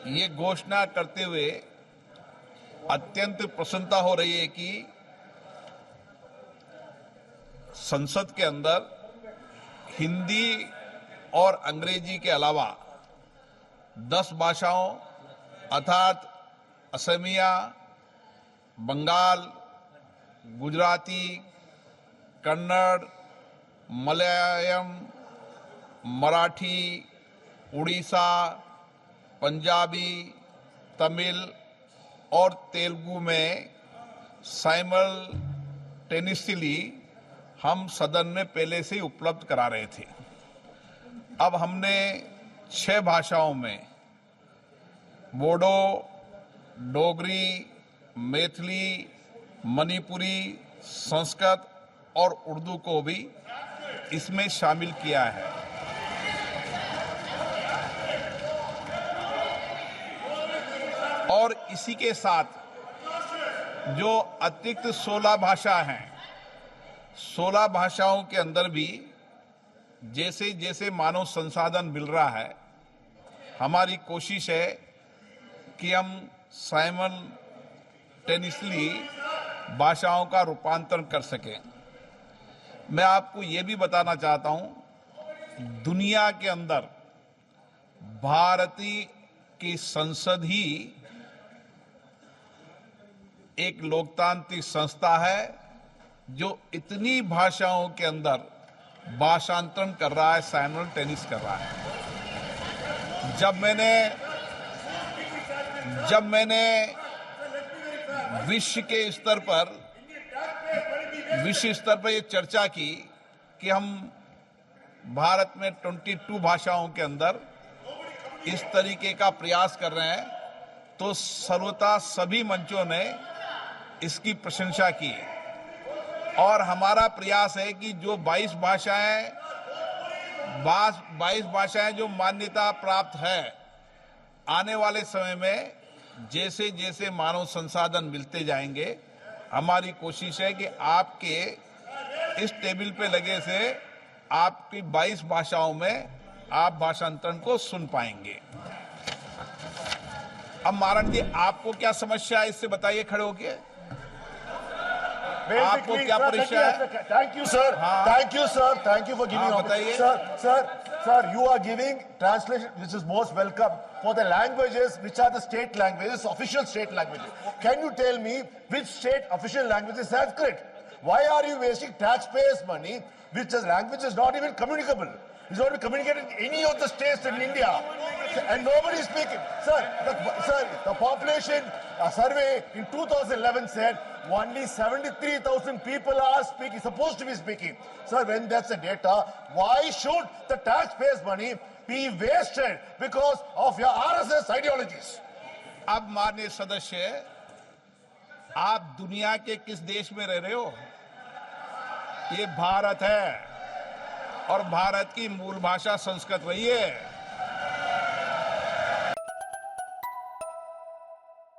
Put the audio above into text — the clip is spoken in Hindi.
ये घोषणा करते हुए अत्यंत प्रसन्नता हो रही है कि संसद के अंदर हिंदी और अंग्रेजी के अलावा 10 भाषाओं अर्थात असमिया, बंगाल, गुजराती, कन्नड़, मलयालम, मराठी, उड़ीसा, पंजाबी, तमिल और तेलुगु में साइमल्टेनियसली हम सदन में पहले से ही उपलब्ध करा रहे थे। अब हमने 6 भाषाओं में बोडो, डोगरी, मैथिली, मणिपुरी, संस्कृत और उर्दू को भी इसमें शामिल किया है। और इसी के साथ जो अतिरिक्त 16 भाषा हैं, 16 भाषाओं के अंदर भी जैसे जैसे मानव संसाधन मिल रहा है, हमारी कोशिश है कि हम साइमल्टेनियसली भाषाओं का रूपांतरण कर सकें। मैं आपको ये भी बताना चाहता हूं, दुनिया के अंदर भारतीय की संसद ही एक लोकतांत्रिक संस्था है जो इतनी भाषाओं के अंदर भाषांतरण कर रहा है, साइमल्टेनियस कर रहा है। जब मैंने विश्व स्तर पर ये चर्चा की कि हम भारत में 22 भाषाओं के अंदर इस तरीके का प्रयास कर रहे हैं, तो सर्वथा सभी मंचों ने इसकी प्रशंसा की। और हमारा प्रयास है कि जो 22 भाषाएं जो मान्यता प्राप्त है, आने वाले समय में जैसे जैसे मानव संसाधन मिलते जाएंगे, हमारी कोशिश है कि आपके इस टेबल पे लगे से आपकी 22 भाषाओं में आप भाषांतरण को सुन पाएंगे। अब मारण जी, आपको क्या समस्या है, इससे बताइए खड़े होके। आपको क्या परेशानी है? Thank you, sir. Thank you, sir. Thank you for giving. बताइए। Sir, you are giving translation, which is most welcome for the languages which are the state languages, official state languages. Can you tell me which state official language is Sanskrit? Why are you wasting taxpayers' money, which is language is not even communicable? It's not communicated in any of the states in India, and nobody is speaking. Sir, the population survey in 2011 said only 73,000 people are speaking, supposed to be speaking. Sir, when that's the data, why should the taxpayers' money be wasted because of your RSS ideologies? अब माननीय सदस्य, आप दुनिया के किस देश में रह रहे हो? ये भारत है और भारत की मूल भाषा संस्कृत रही है।